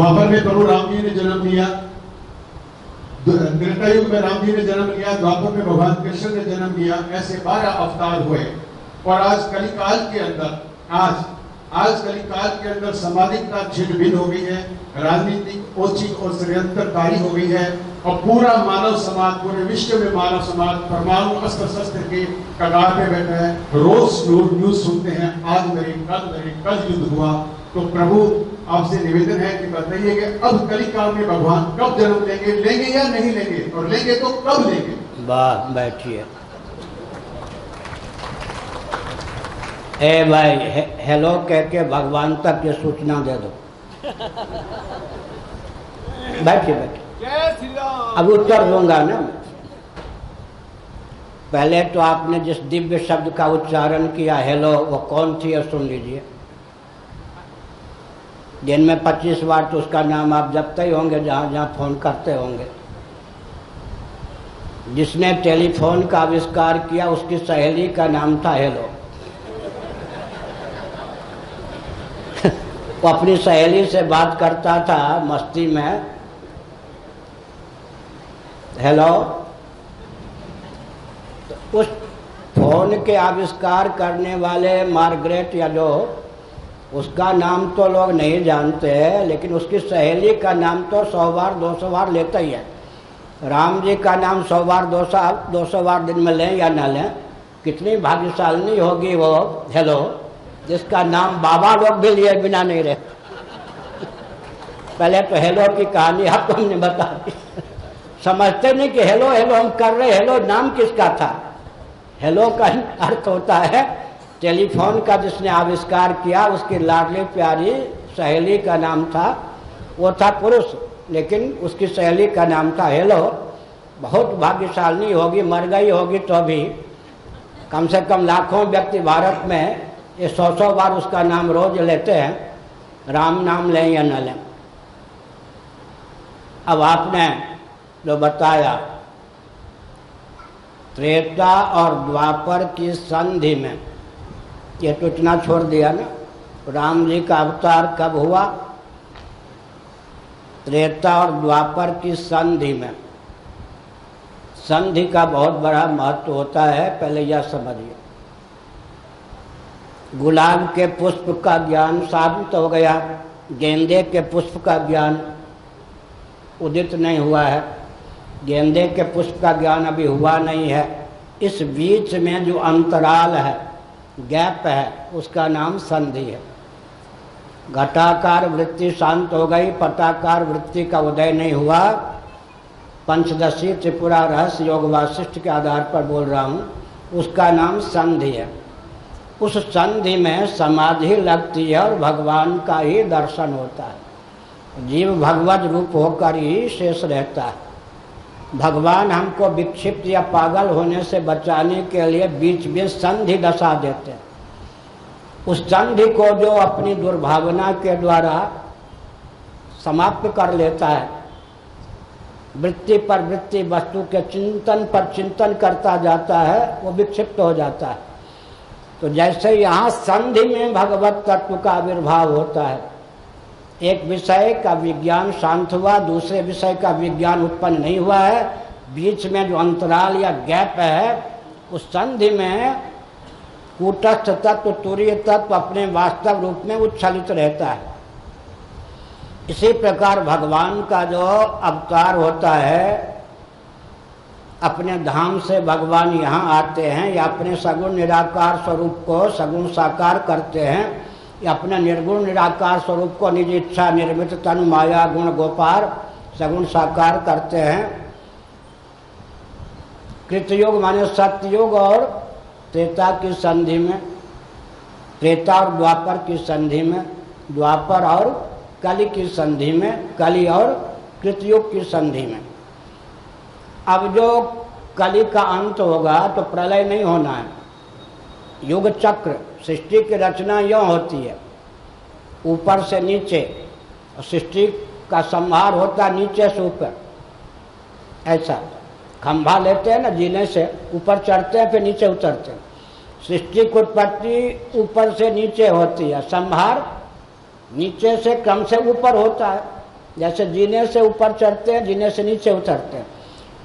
द्वापर में प्रभु राम जी ने जन्म लिया, त्रेता युग में राम जी ने जन्म लिया, द्वापर में भगवान कृष्ण ने जन्म लिया। ऐसे 12 अवतार हुए। और आज कलिकाल के अंदर आज कलिकाल के अंदर सामाजिकता छिन्न भिन्न हो गई है, राजनीतिक ओछी और षड्यंत्रकारी हो गई है, और पूरा मानव समाज, पूरे विश्व में मानव समाज परमाणु अस्त्र शस्त्र के कगार पे बैठा है। रोज न्यूज सुनते हैं, आज मेरे कल युद्ध हुआ। तो प्रभु आपसे निवेदन है कि बताइए कि अब कलिकाल में भगवान कब जन्म लेंगे या नहीं लेंगे, और लेंगे तो कब लेंगे। वाह, बैठिए। ए भाई, हेलो कह के भगवान तक ये सूचना दे दो। बैठिए बैठिए, जय श्री राम। अब उत्तर दूंगा ना। पहले तो आपने जिस दिव्य शब्द का उच्चारण किया हेलो, वो कौन थी और सुन लीजिए। दिन में 25 बार तो उसका नाम आप जपते ही होंगे, जहाँ जहाँ फोन करते होंगे। जिसने टेलीफोन का आविष्कार किया उसकी सहेली का नाम था हेलो। वो अपनी सहेली से बात करता था मस्ती में, हेलो। उस फोन के आविष्कार करने वाले मार्गरेट या जो, उसका नाम तो लोग नहीं जानते, लेकिन उसकी सहेली का नाम तो 100 बार 200 बार लेता ही है। राम जी का नाम 100 बार 200 बार दिन में लें या ना लें, कितनी भाग्यशाली होगी वो हेलो, जिसका नाम बाबा लोग भी लिए बिना नहीं रहे। पहले तो हेलो की कहानी आपको हमने बता दी। समझते नहीं कि हेलो हेलो हम कर रहे, हेलो नाम किसका था। हेलो का अर्थ होता है टेलीफोन का जिसने आविष्कार किया उसकी लाडली प्यारी सहेली का नाम था, वो था पुरुष, लेकिन उसकी सहेली का नाम था हेलो। बहुत भाग्यशाली होगी, मर गई होगी तो भी कम से कम लाखों व्यक्ति भारत में ये 100 बार उसका नाम रोज लेते हैं, राम नाम लें या न लें। अब आपने जो बताया त्रेता और द्वापर की संधि में, ये तो इतना छोड़ दिया ना, राम जी का अवतार कब हुआ, त्रेता और द्वापर की संधि में। संधि का बहुत बड़ा महत्व होता है, पहले यह समझिए। गुलाब के पुष्प का ज्ञान साबित हो गया, गेंदे के पुष्प का ज्ञान उदित नहीं हुआ है, गेंदे के पुष्प का ज्ञान अभी हुआ नहीं है। इस बीच में जो अंतराल है, गैप है, उसका नाम संधि है। घटाकार वृत्ति शांत हो गई, पटाकार वृत्ति का उदय नहीं हुआ। पंचदशी त्रिपुरा रहस्य योग वासिष्ठ के आधार पर बोल रहा हूँ, उसका नाम संधि है। उस संधि में समाधि लगती है और भगवान का ही दर्शन होता है। जीव भगवत रूप होकर ही शेष रहता है। भगवान हमको विक्षिप्त या पागल होने से बचाने के लिए बीच में संधि दशा देते हैं। उस संधि को जो अपनी दुर्भावना के द्वारा समाप्त कर लेता है, वृत्ति पर वृत्ति वस्तु के चिंतन पर चिंतन करता जाता है, वो विक्षिप्त हो जाता है। तो जैसे यहाँ संधि में भगवत तत्व का आविर्भाव होता है, एक विषय का विज्ञान शांत हुआ, दूसरे विषय का विज्ञान उत्पन्न नहीं हुआ है, बीच में जो अंतराल या गैप है, उस संधि में कूटस्थ तत्व तुरीय तत्व अपने वास्तव रूप में उच्छलित रहता है। इसी प्रकार भगवान का जो अवतार होता है, अपने धाम से भगवान यहाँ आते हैं या अपने सगुण निराकार स्वरूप को सगुण साकार करते हैं, या अपने निर्गुण निराकार स्वरूप को निज इच्छा निर्मित तन माया गुण गोपार सगुण साकार करते हैं। कृतयुग माने सत्ययुग और त्रेता की संधि में, त्रेता और द्वापर की संधि में, द्वापर और कलि की संधि में, कलि और कृतयुग की संधि में। अब जो कलि का अंत होगा तो प्रलय नहीं होना है। युग चक्र सृष्टि की रचना यूँ होती है, ऊपर से नीचे, सृष्टि का संहार होता है नीचे से ऊपर। ऐसा खंभा लेते हैं ना, जीने से ऊपर चढ़ते हैं फिर नीचे उतरते हैं। सृष्टि की उत्पत्ति ऊपर से नीचे होती है, संहार नीचे से क्रम से ऊपर होता है। जैसे जीने से ऊपर चढ़ते हैं, जीने से नीचे उतरते हैं।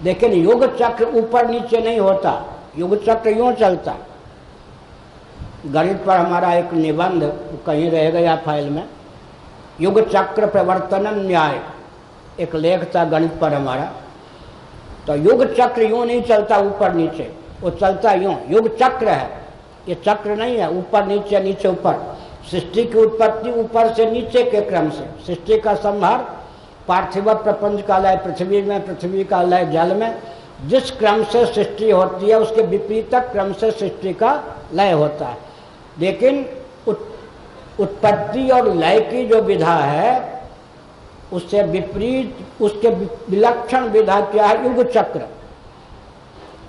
लेकिन युग चक्र ऊपर नीचे नहीं होता, युग चक्र यूं चलता। गणित पर हमारा एक निबंध कहीं रह गया फाइल में, युग चक्र प्रवर्तन न्याय, एक लेख था गणित पर हमारा। तो युग चक्र यूं नहीं चलता ऊपर नीचे, वो चलता यूं, युग चक्र है, ये चक्र नहीं है ऊपर नीचे नीचे ऊपर। सृष्टि की उत्पत्ति ऊपर से नीचे के क्रम से, सृष्टि का संहार पार्थिव प्रपंच का लय पृथ्वी में, पृथ्वी का लय जल में। जिस क्रम से सृष्टि होती है उसके विपरीत क्रम से सृष्टि का लय होता है। लेकिन उत्पत्ति और लय की जो विधा है उससे विपरीत, उसके विलक्षण विधा क्या है? युग चक्र।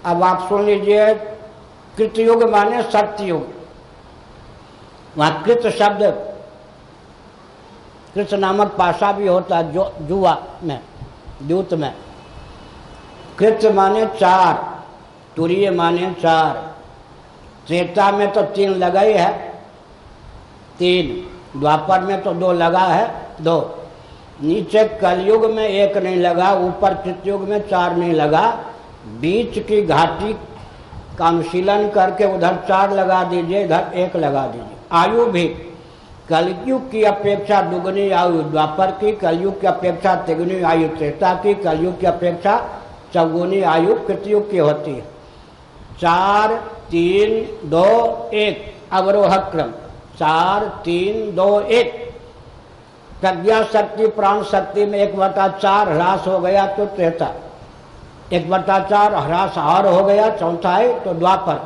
अब आप सुन लीजिए, कृतयुग माने सत्ययुग। वहाँ कृत शब्द, कृत नामक पाशा भी होता है जो जुआ में, द्यूत में। कृत माने 4, तुरीय माने 4। त्रेता में तो 3 लगा ही है, 3। द्वापर में तो 2 लगा है, 2। नीचे कलयुग में 1 नहीं लगा, ऊपर कृतयुग में 4 नहीं लगा। बीच की घाटी का अनुशीलन करके उधर 4 लगा दीजिए, इधर 1 लगा दीजिए। आयु भी कलयुग की अपेक्षा दुगनी आयु द्वापर की, कलयुग की अपेक्षा तिगुनी आयु त्रेता की, कलयुग की अपेक्षा चौगुनी आयु कृतयुग की होती है। 4 3 2 1 अवरोह क्रम, 4 3 2 1। प्रज्ञा शक्ति प्राण शक्ति में 1/4 ह्रास हो गया तो त्रेता, 1/4 ह्रास और हो गया चौथाई तो द्वापर,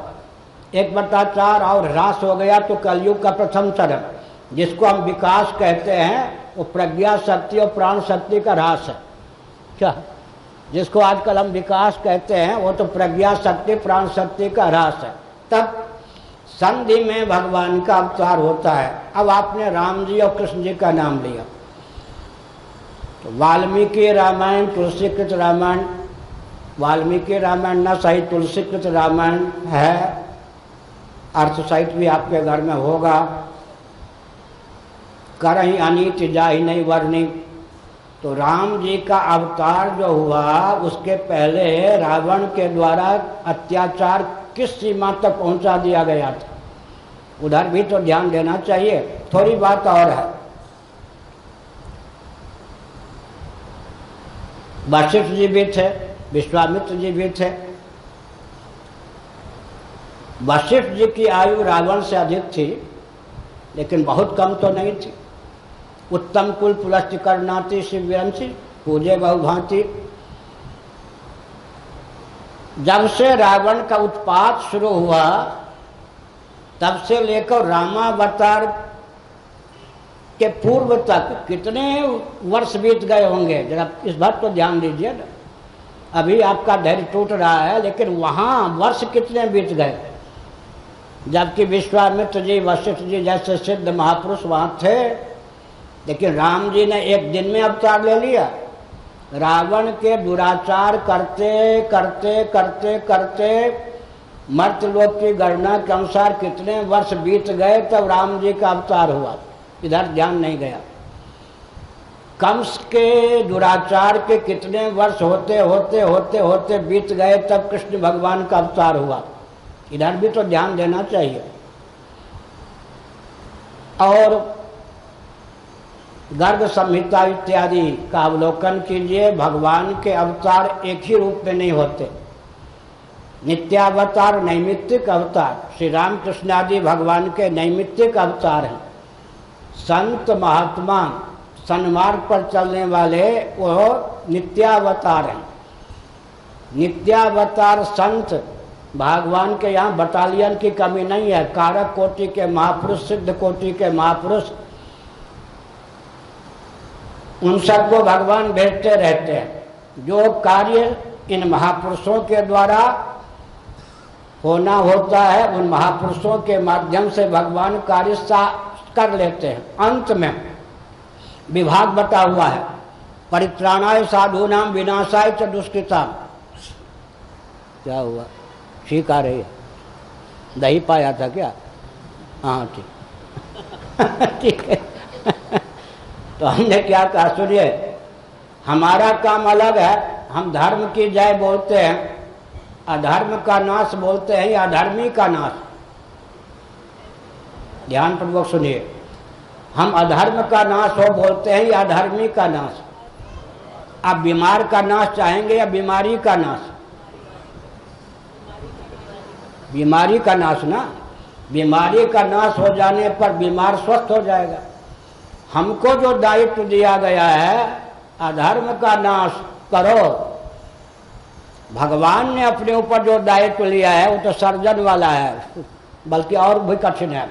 1/4 और ह्रास हो गया तो कलयुग का प्रथम चरण, जिसको हम विकास कहते हैं। वो प्रज्ञा शक्ति और प्राण शक्ति का ह्रास है। क्या जिसको आजकल हम विकास कहते हैं वो तो प्रज्ञा शक्ति प्राण शक्ति का ह्रास है। तब संधि में भगवान का अवतार होता है। अब आपने राम जी और कृष्ण जी का नाम लिया तो वाल्मीकि रामायण, तुलसीकृत रामायण, वाल्मीकि रामायण न सही तुलसीकृत रामायण है, अर्थ सहित भी आपके घर में होगा। करहि अनीति जाहि नहीं वर्णी। तो राम जी का अवतार जो हुआ उसके पहले रावण के द्वारा अत्याचार किस सीमा तक पहुंचा दिया गया था, उधर भी तो ध्यान देना चाहिए। थोड़ी बात और है, वशिष्ठ जी भी थे, विश्वामित्र जी भी थे। वशिष्ठ जी की आयु रावण से अधिक थी, लेकिन बहुत कम तो नहीं थी। उत्तम कुल पुलस्त्य करनाति शिवंशी पूजे बहुभांति। जब से रावण का उत्पात शुरू हुआ तब से लेकर रामावतार के पूर्व तक कितने वर्ष बीत गए होंगे, जरा इस बात पर ध्यान दीजिए ना। अभी आपका धैर्य टूट रहा है, लेकिन वहाँ वर्ष कितने बीत गए, जबकि विश्वामित्र जी वशिष्ठ जी जैसे सिद्ध महापुरुष वहाँ थे। लेकिन राम जी ने एक दिन में अवतार ले लिया। रावण के दुराचार करते करते करते करते मर्त्यलोक की गणना के अनुसार कितने वर्ष बीत गए तब राम जी का अवतार हुआ, इधर ध्यान नहीं गया। कंस के दुराचार के कितने वर्ष होते होते होते होते बीत गए तब कृष्ण भगवान का अवतार हुआ, इधर भी तो ध्यान देना चाहिए। और गर्ग संहिता इत्यादि का अवलोकन कीजिए। भगवान के अवतार एक ही रूप में नहीं होते, नित्यावतार, नैमित्तिक अवतार। श्री राम कृष्ण आदि भगवान के नैमित्तिक अवतार हैं। संत महात्मा सन्मार्ग पर चलने वाले वो नित्यावतार हैं। नित्यावतार संत भगवान के यहाँ बटालियन की कमी नहीं है। कारक कोटि के महापुरुष, सिद्ध कोटि के महापुरुष, उन सबको भगवान भेजते रहते हैं। जो कार्य इन महापुरुषों के द्वारा होना होता है उन महापुरुषों के माध्यम से भगवान कार्य कर लेते हैं। अंत में विभाग बता हुआ है, परित्राणाय साधूनाम विनाशाय च दुष्कृताम। क्या हुआ, ठीक आ रही है? दही पाया था क्या? हाँ ठीक ठीक है। तो हमने क्या कहा सुनिए, हमारा काम अलग है। हम धर्म की जय बोलते हैं, अधर्म का नाश बोलते हैं या अधर्मी का नाश। ध्यान पूर्वक सुनिए, हम अधर्म का नाश हो बोलते हैं या अधर्मी का नाश। आप बीमार का नाश चाहेंगे या बीमारी का नाश? बीमारी का नाश ना। बीमारी का नाश हो जाने पर बीमार स्वस्थ हो जाएगा। हमको जो दायित्व दिया गया है अधर्म का नाश करो, भगवान ने अपने ऊपर जो दायित्व लिया है वो तो सर्जन वाला है, बल्कि और भी कठिन है।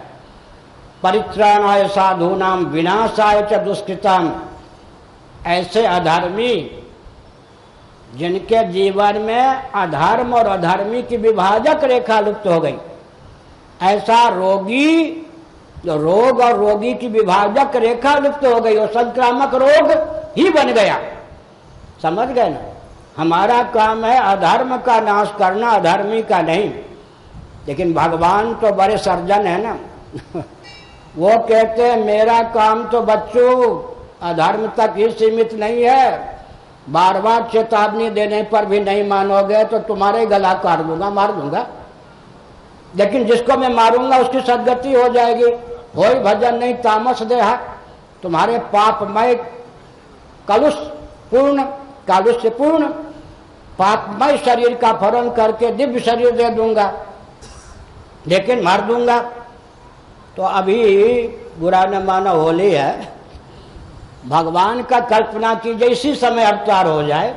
परित्राणाय साधूनाम विनाशाय च दुष्कृताम। ऐसे अधर्मी जिनके जीवन में अधर्म और अधर्मी की विभाजक रेखा लुप्त हो गई, ऐसा रोगी, जो रोग और रोगी की विभाजक रेखा लुप्त हो गई, वो संक्रामक रोग ही बन गया। समझ गए ना? हमारा काम है अधर्म का नाश करना, अधर्मी का नहीं। लेकिन भगवान तो बड़े सर्जन है ना वो कहते हैं मेरा काम तो बच्चों अधर्म तक ही सीमित नहीं है, बार बार चेतावनी देने पर भी नहीं मानोगे तो तुम्हारे गला काट दूंगा, मार दूंगा। लेकिन जिसको मैं मारूंगा उसकी सदगति हो जाएगी। होई भजन नहीं तामस देहा। तुम्हारे पापमय कलुष पूर्ण, कालुष्य पूर्ण पापमय शरीर का फरण करके दिव्य शरीर दे दूंगा, लेकिन मार दूंगा। तो अभी बुरा न मानो होली है, भगवान का कल्पना कीजिए इसी समय अवतार हो जाए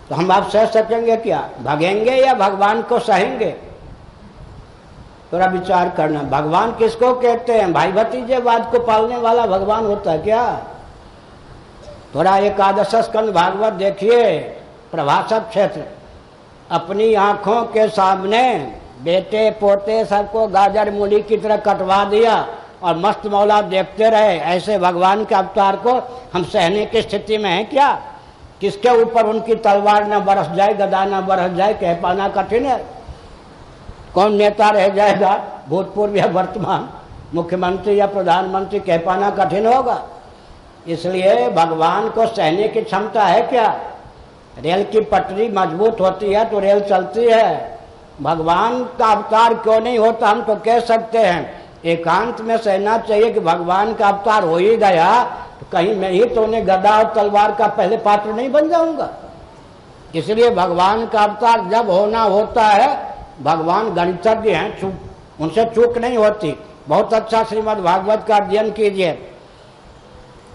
तो हम आप सह सकेंगे क्या? भगेंगे या भगवान को सहेंगे? थोड़ा विचार करना। भगवान किसको कहते हैं? भाई भतीजेवाद को पालने वाला भगवान होता है क्या? थोड़ा एकादश स्कंद भागवत देखिए, प्रभाषक क्षेत्र। अपनी आंखों के सामने बेटे पोते सबको गाजर मूली की तरह कटवा दिया और मस्त मौला देखते रहे। ऐसे भगवान के अवतार को हम सहने की स्थिति में हैं क्या? किसके ऊपर उनकी तलवार न बरस जाए, गदा न बरस जाए, कह पाना कठिन है। कौन नेता रह जाएगा, भूतपूर्व या वर्तमान, मुख्यमंत्री या प्रधानमंत्री, कह पाना कठिन होगा। इसलिए भगवान को सहने की क्षमता है क्या? रेल की पटरी मजबूत होती है तो रेल चलती है। भगवान का अवतार क्यों नहीं होता? हम तो कह सकते हैं एकांत में सहना चाहिए कि भगवान का अवतार हो ही गया तो कहीं मैं ही तो उन्हें गदा और तलवार का पहले पात्र नहीं बन जाऊंगा। इसलिए भगवान का अवतार जब होना होता है, भगवान गणितज्ञ हैं, उनसे चूक नहीं होती। बहुत अच्छा श्रीमद् भागवत का अध्ययन कीजिए।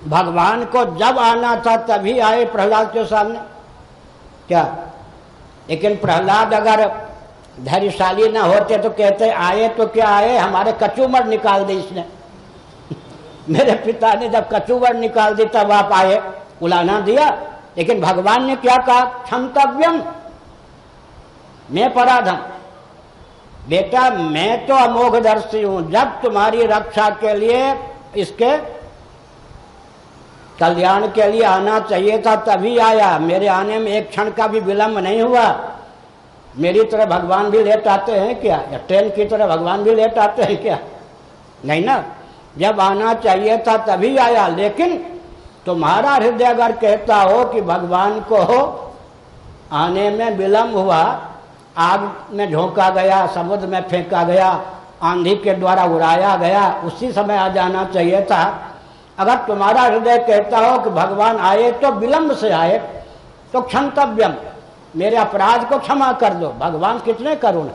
भगवान को जब आना था तभी आए प्रहलाद के सामने, क्या? लेकिन प्रहलाद अगर धैर्यशाली न होते तो कहते आए तो क्या आए, हमारे कचूमर निकाल दी इसने मेरे पिता ने जब कचूमर निकाल दी तब आप आए, उलाना दिया। लेकिन भगवान ने क्या कहा? क्षमतव्यम, मैं पराधम। बेटा मैं तो अमोघदर्शी हूं, जब तुम्हारी रक्षा के लिए, इसके कल्याण के लिए आना चाहिए था तभी आया। मेरे आने में एक क्षण का भी विलंब नहीं हुआ। मेरी तरह भगवान भी लेट आते हैं क्या? या ट्रेन की तरह भगवान भी लेट आते हैं क्या? नहीं ना। जब आना चाहिए था तभी आया। लेकिन तुम्हारा हृदय अगर कहता हो कि भगवान को आने में विलंब हुआ, आग में झोंका गया, समुद्र में फेंका गया, आंधी के द्वारा उड़ाया गया, उसी समय आ जाना चाहिए था। अगर तुम्हारा हृदय कहता हो कि भगवान आए तो विलंब से आए, तो क्षमतव्यम, मेरे अपराध को क्षमा कर दो। भगवान कितने करुण।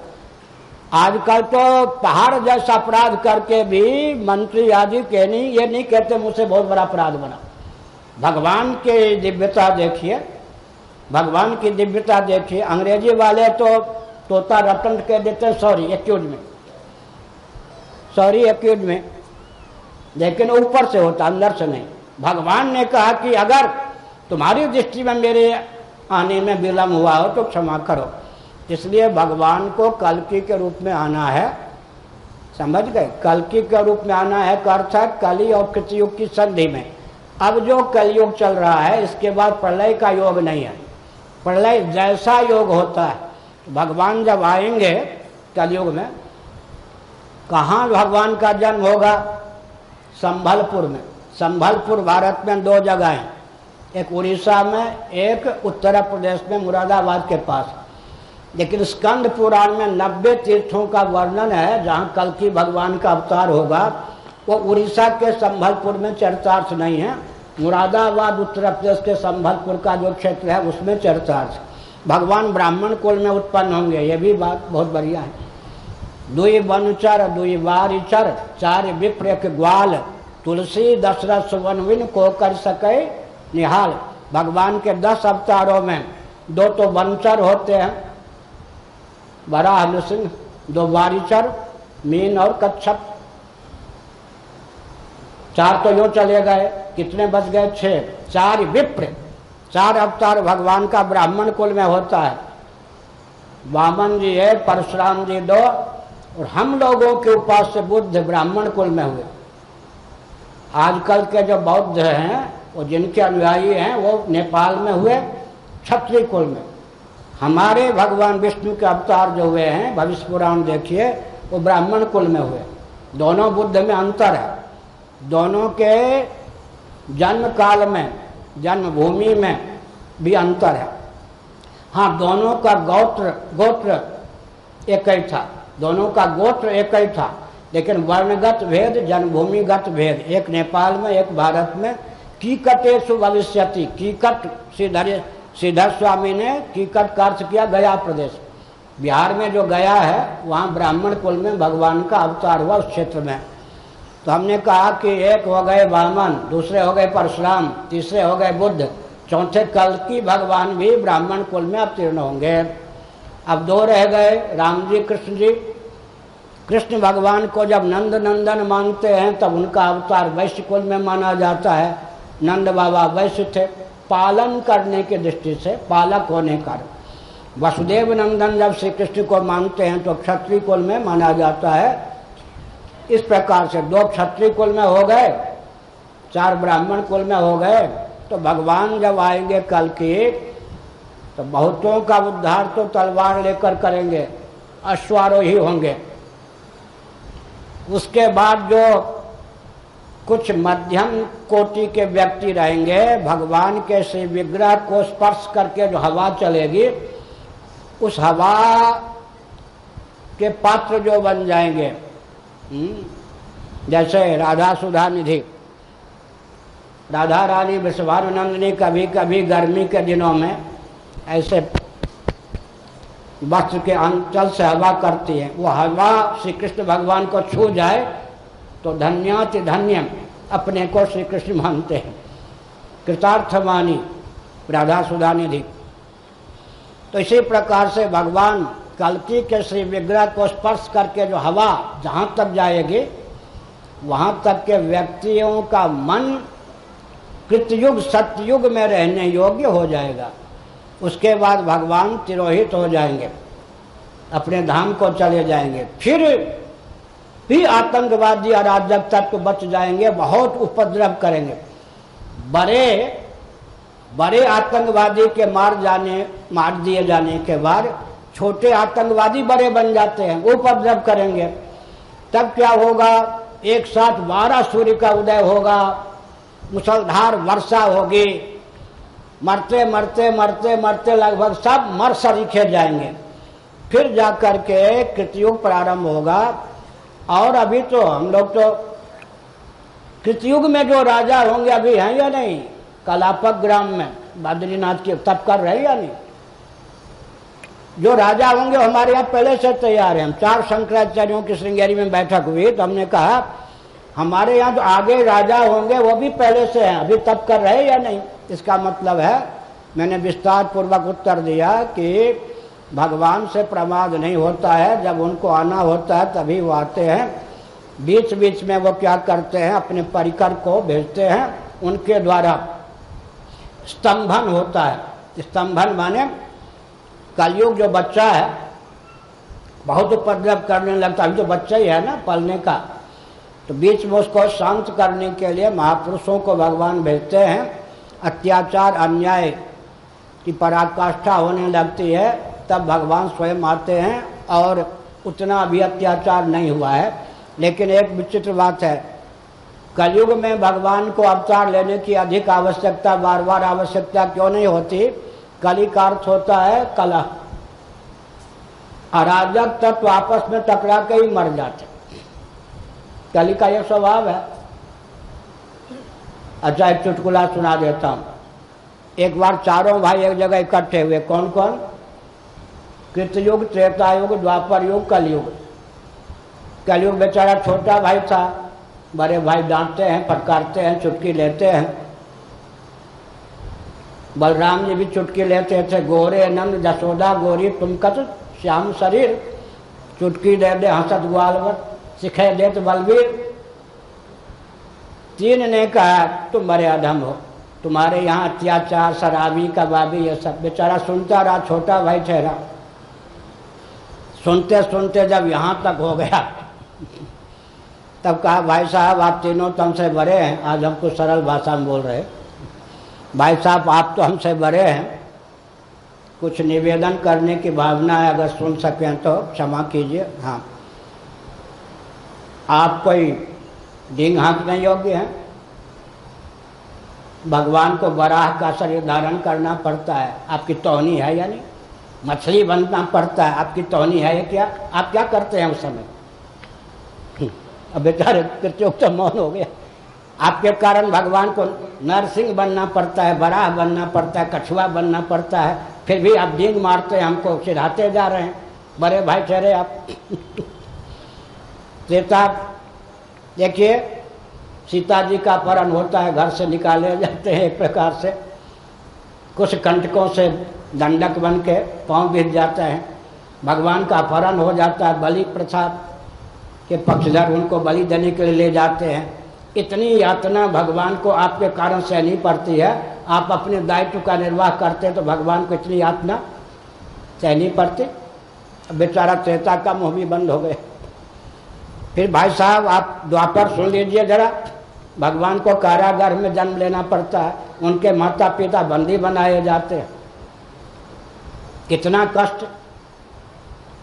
आजकल तो पहाड़ जैसा अपराध करके भी मंत्री आदि के नहीं, ये नहीं कहते मुझसे बहुत बड़ा अपराध बना। भगवान की दिव्यता देखिए, भगवान की दिव्यता देखिए। अंग्रेजी वाले तो तोता रतन कह देते सॉरी एक्यूज में, सॉरी एक्यूज में, लेकिन ऊपर से होता, अंदर से नहीं। भगवान ने कहा कि अगर तुम्हारी दृष्टि में मेरे आने में विलम्ब हुआ हो तो क्षमा करो। इसलिए भगवान को कल्कि के रूप में आना है। समझ गए? कल्कि के रूप में आना है का अर्थ है कलि और कृतयुग की संधि में। अब जो कलयुग चल रहा है इसके बाद प्रलय का योग नहीं है। प्रलय जैसा योग होता है, भगवान जब आएंगे कलयुग में, कहाँ भगवान का जन्म होगा? संभलपुर में। संभलपुर भारत में 2 जगह हैं, एक उड़ीसा में, एक उत्तर प्रदेश में मुरादाबाद के पास। लेकिन स्कंद पुराण में 90 तीर्थों का वर्णन है जहाँ कल्कि भगवान का अवतार होगा। वो उड़ीसा के संभलपुर में चरितार्थ नहीं है, मुरादाबाद उत्तर प्रदेश के संभलपुर का जो क्षेत्र है उसमें चरितार्थ। भगवान ब्राह्मण कुल में उत्पन्न होंगे, ये भी बात बहुत बढ़िया है। दुई वनचर दुई वारिचर, चार विप्र एक ग्वाल, तुलसी दशरथ सुवनविन को कर सके निहाल। भगवान के 10 अवतारों में 2 तो वनचर होते हैं, वराह नृसिंह, 2 वारिचर, मीन और कच्छप, 4 तो यूं चले गए, कितने बच गए? 6। 4 विप्र, 4 अवतार भगवान का ब्राह्मण कुल में होता है। वामन जी है, परशुराम जी 2, और हम लोगों के उपास्य बुद्ध ब्राह्मण कुल में हुए। आजकल के जो बौद्ध हैं वो जिनके अनुयायी हैं वो नेपाल में हुए क्षत्रिय कुल में। हमारे भगवान विष्णु के अवतार जो हुए हैं, भविष्य पुराण देखिए, वो ब्राह्मण कुल में हुए। दोनों बुद्ध में अंतर है, दोनों के जन्म काल में, जन्मभूमि में भी अंतर है। हाँ, दोनों का गोत्र एक ही था, दोनों का गोत्र एक ही था, लेकिन वर्णगत भेद, जन्मभूमिगत भेद, एक नेपाल में एक भारत में। कीकटेषु भविष्यति, कीकट श्रीधर स्वामी ने कीकट का अर्थ किया गया प्रदेश। बिहार में जो गया है वहाँ ब्राह्मण कुल में भगवान का अवतार हुआ, उस क्षेत्र में। तो हमने कहा कि एक हो गए वामन, दूसरे हो गए परशुराम, तीसरे हो गए बुद्ध, चौथे कल्कि भगवान भी ब्राह्मण कुल में अवतीर्ण होंगे। अब 2 रह गए, राम जी कृष्ण जी। कृष्ण भगवान को जब नंद नंदन मानते हैं तब उनका अवतार वैश्य कुल में माना जाता है। नंद बाबा वैश्य थे, पालन करने की दृष्टि से, पालक होने का। वसुदेव नंदन जब श्री कृष्ण को मानते हैं तो क्षत्रिय कुल में माना जाता है। इस प्रकार से 2 क्षत्रिय कुल में हो गए, 4 ब्राह्मण कुल में हो गए। तो भगवान जब आएंगे कल की, तो बहुतों का उद्धार तो तलवार लेकर करेंगे, अश्वारोही होंगे। उसके बाद जो कुछ मध्यम कोटि के व्यक्ति रहेंगे, भगवान के श्री विग्रह को स्पर्श करके जो हवा चलेगी, उस हवा के पात्र जो बन जाएंगे, जैसे राधा सुधा निधि, राधा रानी विश्वानंदिनी कभी कभी गर्मी के दिनों में ऐसे वस्त्र के अंचल से हवा करती है। वो हवा श्री कृष्ण भगवान को छू जाए तो धन्याति धन्यम, अपने को श्री कृष्ण मानते हैं, कृतार्थमानी राधा सुधा निधि। तो इसी प्रकार से भगवान कल्कि के श्री विग्रह को स्पर्श करके जो हवा जहाँ तक जाएगी, वहाँ तक के व्यक्तियों का मन कृतयुग सतयुग में रहने योग्य हो जाएगा। उसके बाद भगवान तिरोहित हो जाएंगे, अपने धाम को चले जाएंगे। फिर भी आतंकवादी अराजक तत्व बच जाएंगे, बहुत उपद्रव करेंगे। बड़े आतंकवादी के मार दिए जाने के बाद छोटे आतंकवादी बड़े बन जाते हैं, वो उपद्रव करेंगे। तब क्या होगा? एक साथ 12 सूर्य का उदय होगा, मुसलधार वर्षा होगी, मरते मरते मरते मरते लगभग सब मर सरीखे जाएंगे। फिर जाकर के कृतयुग प्रारंभ होगा। और अभी तो हम लोग तो कृतयुग में जो राजा होंगे अभी हैं या नहीं? कलापक ग्राम में बद्रीनाथ की तप कर रहे या नहीं? जो राजा होंगे हमारे यहाँ पहले से तैयार हैं। हम 4 शंकराचार्यों की श्रृंगेरी में बैठक हुई तो हमने कहा हमारे यहाँ जो आगे राजा होंगे वो भी पहले से हैं, अभी तप कर रहे या नहीं? इसका मतलब है, मैंने विस्तार पूर्वक उत्तर दिया कि भगवान से प्रमाद नहीं होता है, जब उनको आना होता है तभी वो आते हैं। बीच बीच में वो क्या करते हैं, अपने परिकर को भेजते हैं, उनके द्वारा स्तंभन होता है। स्तंभन माने कलयुग जो बच्चा है बहुत उपद्रव करने लगता, अभी तो बच्चा ही है ना पलने का, तो बीच में उसको शांत करने के लिए महापुरुषों को भगवान भेजते हैं। अत्याचार अन्याय की पराकाष्ठा होने लगती है तब भगवान स्वयं आते हैं, और उतना भी अत्याचार नहीं हुआ है। लेकिन एक विचित्र बात है, कलयुग में भगवान को अवतार लेने की अधिक आवश्यकता, बार बार आवश्यकता क्यों नहीं होती? कली का अर्थ होता है कलह। अराजक तत्व आपस में टकरा के ही मर जाते, कली का यह स्वभाव है। अच्छा, एक चुटकुला सुना देता हूं। एक बार चारों भाई एक जगह इकट्ठे हुए। कौन कौन? कृतयुग, त्रेता युग, द्वापर युग, कलयुग। कलयुग बेचारा छोटा भाई था, बड़े भाई डांटते हैं, फटकारते हैं, चुटकी लेते हैं। बलराम जी भी चुटकी लेते थे। गोरे नंद जसोदा गोरी तुम कत श्याम शरीर, चुटकी दे दे हंसत ग्वालवर, सिखे देत बलबीर। तीन ने कहा तुम बड़े अधम हो, तुम्हारे यहाँ अत्याचार, शराबी, कबाबी, ये सब। बेचारा सुनता रहा, छोटा भाई ठहरा। सुनते सुनते जब यहाँ तक हो गया तब कहा भाई साहब आप तीनों तो हमसे बड़े हैं। आज हमको सरल भाषा में बोल रहे, भाई साहब आप तो हमसे बड़े हैं, कुछ निवेदन करने की भावना है, अगर सुन सकें तो क्षमा कीजिए। हाँ, आप कोई डींग हाँकने योग्य हैं? भगवान को बराह का शरीर धारण करना पड़ता है, आपकी तौनी है या नहीं? मछली बनना पड़ता है, आपकी तौनी है या क्या? आप क्या करते हैं उस समय? अब बेचारे कृतयुग तो मौन हो गया। आपके कारण भगवान को नरसिंह बनना पड़ता है, बराह बनना पड़ता है, कछुआ बनना पड़ता है, फिर भी आप डींग मारते हैं, हमको चिढ़ाते जा रहे हैं। बड़े भाई ठहरे आप। सीता, देखिए सीता जी का अपहरण होता है, घर से निकाले जाते हैं एक प्रकार से, कुछ कंटकों से दंडक बन के पाँव गिर जाते हैं। भगवान का अपहरण हो जाता है, बलि प्रथा के पक्षधर उनको बलि देने के लिए ले जाते हैं। इतनी यातना भगवान को आपके कारण सहनी पड़ती है। आप अपने दायित्व का निर्वाह करते तो भगवान को इतनी यातना सहनी पड़ती। बेचारा त्रेता का मुँह भी बंद हो गया। फिर भाई साहब आप द्वापर सुन लीजिए जरा, भगवान को कारागार में जन्म लेना पड़ता है, उनके माता पिता बंदी बनाए जाते हैं, कितना कष्ट।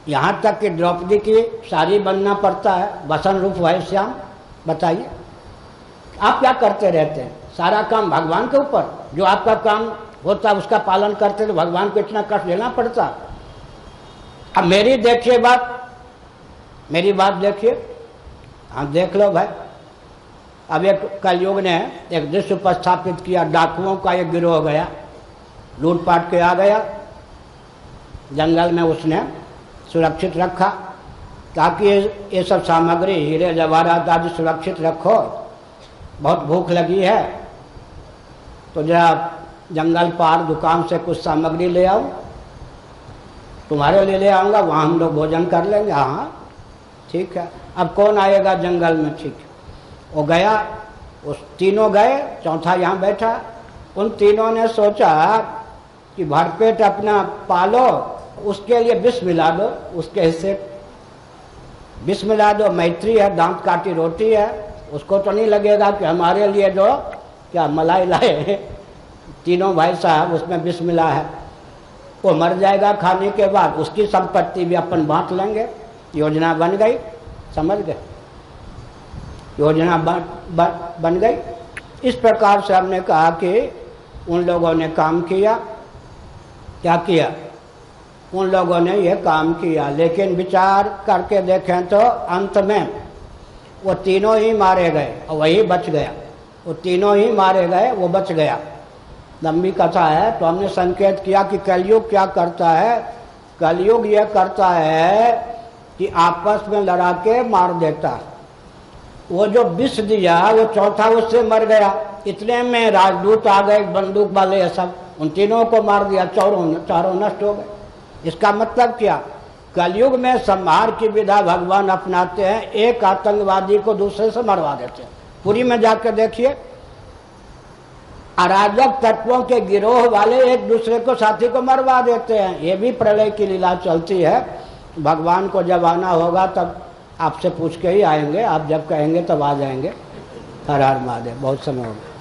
यहाँ तक कि द्रौपदी की साड़ी बनना पड़ता है, बसन रूप वह श्याम। बताइए आप क्या करते रहते हैं? सारा काम भगवान के ऊपर, जो आपका काम होता है उसका पालन करते तो भगवान को इतना कष्ट लेना पड़ता। अब मेरी देखिए बात, मेरी बात देखिए। हाँ देख लो भाई, अब एक कलयुग ने एक दृश्य उपस्थापित किया। डाकुओं का एक गिरोह गया, लूटपाट के आ गया, जंगल में उसने सुरक्षित रखा ताकि ये सब सामग्री, हीरे जवाहरात आदि सुरक्षित रखो। बहुत भूख लगी है तो जरा जंगल पार दुकान से कुछ सामग्री ले आओ, तुम्हारे लिए ले आऊँगा, वहाँ हम लोग भोजन कर लेंगे। हाँ ठीक है। अब कौन आएगा जंगल में? ठीक है, वो गया, उस तीनों गए, चौथा यहाँ बैठा। उन तीनों ने सोचा कि भरपेट अपना पालो, उसके लिए विष मिला दो, उसके हिस्से विष मिला दो। मैत्री है, दांत काटी रोटी है, उसको तो नहीं लगेगा कि हमारे लिए जो क्या मलाई लाए तीनों भाई साहब, उसमें विष मिला है। वो मर जाएगा खाने के बाद, उसकी संपत्ति भी अपन बांट लेंगे। योजना बन गई, समझ गए? योजना बन गई। इस प्रकार से हमने कहा कि उन लोगों ने काम किया। क्या किया? उन लोगों ने ये काम किया, लेकिन विचार करके देखें तो अंत में वो तीनों ही मारे गए और वही बच गया। वो तीनों ही मारे गए, वो बच गया। लंबी कथा है, तो हमने संकेत किया कि कलयुग क्या करता है। कलयुग ये करता है कि आपस में लड़ा के मार देता है। वो जो विष दिया वो चौथा उससे मर गया। इतने में राजदूत आ गए, बंदूक वाले, ये सब, उन तीनों को मार दिया, चारों नष्ट हो गए। इसका मतलब क्या? कलयुग में संहार की विधा भगवान अपनाते हैं, एक आतंकवादी को दूसरे से मरवा देते हैं। पुरी में जाकर देखिए, अराजक तत्वों के गिरोह वाले एक दूसरे को, साथी को मरवा देते हैं। ये भी प्रलय की लीला चलती है। भगवान को जब आना होगा तब आपसे पूछ के ही आएंगे, आप जब कहेंगे तब आ जाएंगे। हर हर महादेव। बहुत समय हो गया।